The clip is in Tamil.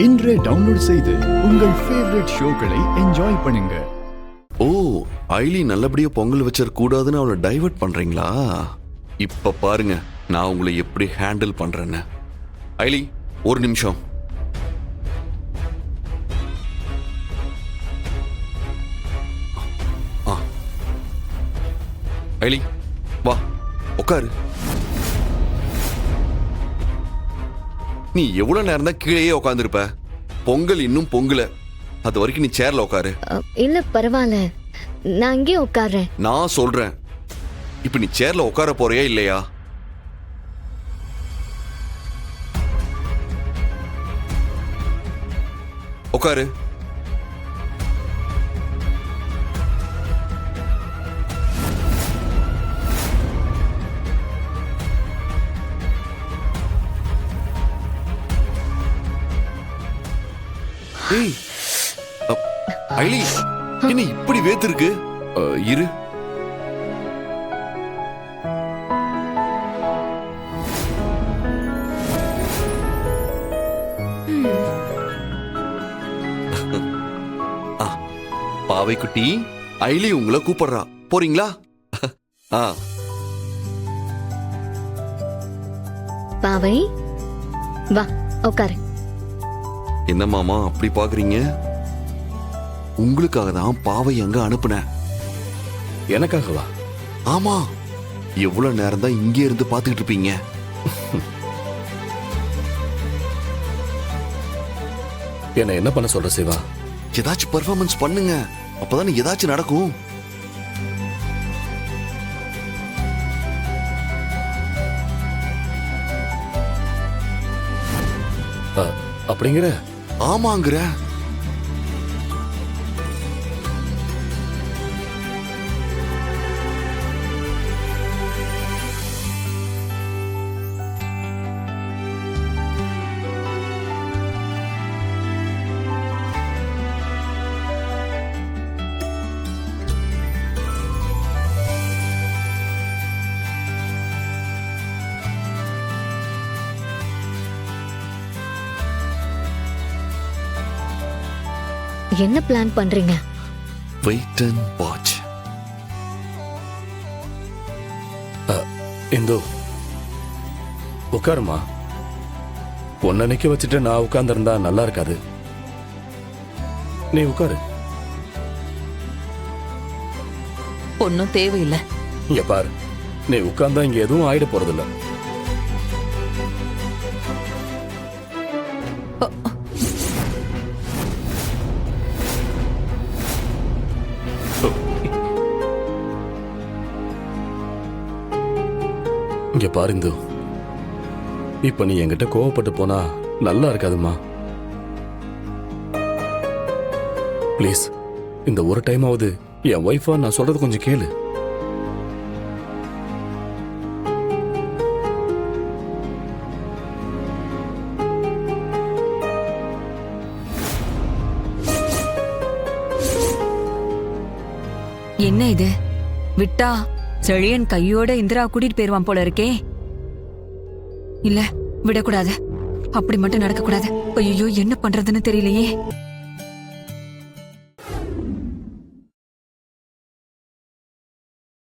இன்றே டவுன்லோட் செய்து உங்கள் ஃபேவரட் ஷோக்களை என்ஜாய் பண்ணுங்க. ஓ, ஐலி நல்லபடியா பொங்கல் வச்சிட கூடாதுன்னு அவளை டைவர்ட் பண்றீங்களா? இப்ப பாருங்க நான் உங்களை எப்படி ஹேண்டில் பண்றேன்னு. ஐலி, ஒரு நிமிஷம். ஐலி, வா உட்காரு. நீ எவ்வளவு நேரம் தான் கீழேயே உட்காந்துருப்ப? பொங்கல் இன்னும் பொங்கல, அது வரைக்கும் நீ சேர்ல உட்காரு. இல்ல பரவாயில்ல, நான் இங்கே உட்கார்றேன். நான் சொல்றேன், இப்ப நீ சேர்ல உட்கார போறியா இல்லையா? உட்காரு. ஏய், ஐலி, என்ன இப்படி வேத்திருக்கு? இரு. பாவை குட்டி, ஐலி உங்களை கூப்பிடுறா, போறீங்களா? பாவை, வா உட்காரு. என்ன மாமா அப்படி பாக்குறீங்க? உங்களுக்காக தான் பாவை அங்க அனுப்புனேன். எனக்காகவா? ஆமா, எவ்வளவு நேரம் தான் இங்கே இருந்து பாத்துக்கிட்டு இருப்பீங்க? என்ன என்ன பண்ண சொல்ற சிவா? ஏதாச்சும் பெர்ஃபார்மன்ஸ் பண்ணுங்க, அப்பதானே ஏதாச்சும் நடக்கும். அப்படிங்கிற? ஆமாங்கிற. என்ன பிளான் பண்றீங்க? Wait and watch. இந்து, உட்காருமா. உன்னை நிக்க வச்சுட்டு நான் உட்கார்ந்திருந்தா நல்லா இருக்காது. நீ உட்காரு. ஒன்னும் தேவையில்லை. இங்க பாரு, நீ உட்கார்ந்தா இங்க எதுவும் ஆயிட போறதில்ல. இங்க பாரு இந்து, இப்ப நீ என்கிட்ட கோவப்பட்டு போனா நல்லா இருக்காதுமா. பிளீஸ், இந்த ஒரு டைமாவது என் ஒய்ஃபா நான் சொல்றது கொஞ்சம் கேளு. என்ன இது? விட்டா செழியன் கையோட இந்திரா கூட்டிட்டு போயிருவான் போல இருக்கே. இல்ல, விடக்கூடாது. அப்படி மட்டும் நடக்க கூடாது. ஐயோ, என்ன பண்றதுன்னு தெரியலையே.